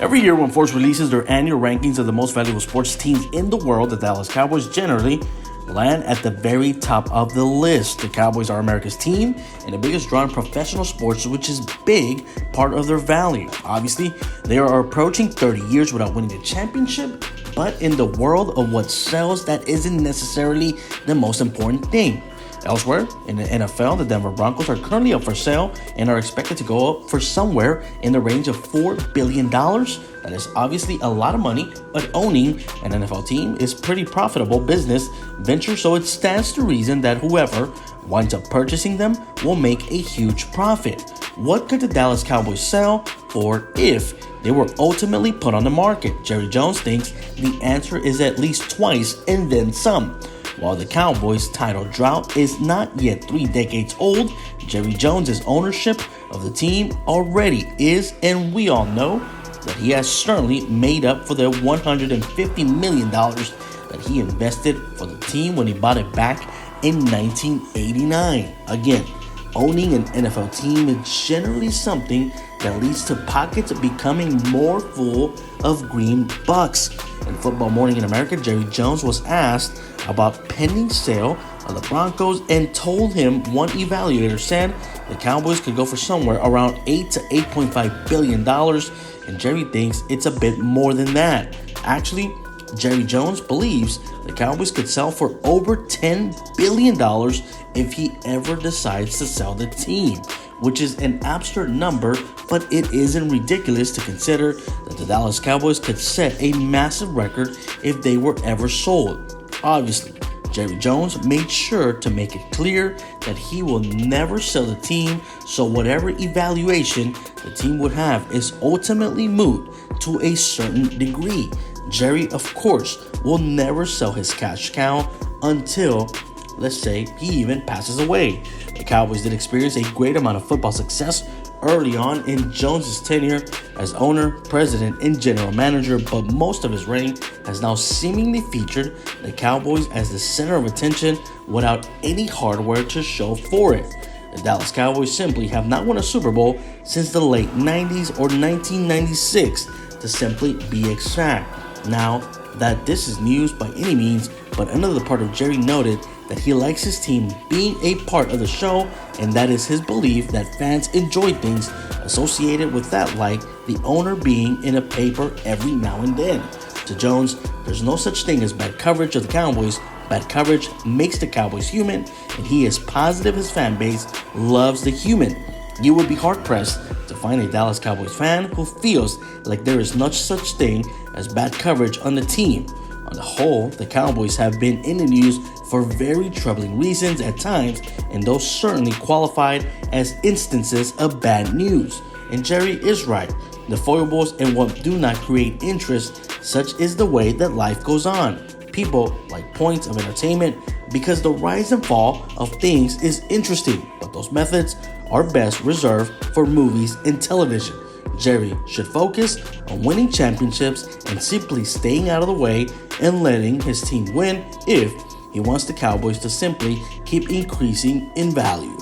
Every year when Forbes releases their annual rankings of the most valuable sports teams in the world, the Dallas Cowboys generally land at the very top of the list. The Cowboys are America's team and the biggest draw in professional sports, which is big part of their value. Obviously, they are approaching 30 years without winning a championship, but in the world of what sells, that isn't necessarily the most important thing. Elsewhere, in the NFL, the Denver Broncos are currently up for sale and are expected to go up for somewhere in the range of $4 billion. That is obviously a lot of money, but owning an NFL team is pretty profitable business venture, so it stands to reason that whoever winds up purchasing them will make a huge profit. What could the Dallas Cowboys sell for if they were ultimately put on the market? Jerry Jones thinks the answer is at least twice and then some. While the Cowboys' title drought is not yet 3 decades old, Jerry Jones' ownership of the team already is, and we all know that he has certainly made up for the $150 million that he invested for the team when he bought it back in 1989. Again, owning an NFL team is generally something that leads to pockets becoming more full of green bucks. In Football Morning in America, Jerry Jones was asked about pending sale of the Broncos and told him one evaluator said the Cowboys could go for somewhere around $8 to $8.5 billion, and Jerry thinks it's a bit more than that. Actually, Jerry Jones believes the Cowboys could sell for over $10 billion if he ever decides to sell the team, which is an absurd number, but it isn't ridiculous to consider that the Dallas Cowboys could set a massive record if they were ever sold. Obviously, Jerry Jones made sure to make it clear that he will never sell the team, so whatever evaluation the team would have is ultimately moot to a certain degree. Jerry, of course, will never sell his cash cow until, let's say, he even passes away. The Cowboys did experience a great amount of football success early on in Jones' tenure as owner, president, and general manager, but most of his reign has now seemingly featured the Cowboys as the center of attention without any hardware to show for it. The Dallas Cowboys simply have not won a Super Bowl since the late 90s or 1996, to simply be exact. Now, that this is news by any means, but another part of Jerry noted that he likes his team being a part of the show, and that is his belief that fans enjoy things associated with that, like the owner being in a paper every now and then. To Jones, there's no such thing as bad coverage of the Cowboys. Bad coverage makes the Cowboys human, and he is positive his fan base loves the human. You would be hard-pressed to find a Dallas Cowboys fan who feels like there is no such thing as bad coverage on the team. On the whole, the Cowboys have been in the news for very troubling reasons at times, and those certainly qualified as instances of bad news. And Jerry is right. The foibles and what do not create interest, such is the way that life goes on. People like points of entertainment because the rise and fall of things is interesting, but those methods are best reserved for movies and television. Jerry should focus on winning championships and simply staying out of the way and letting his team win if he wants the Cowboys to simply keep increasing in value.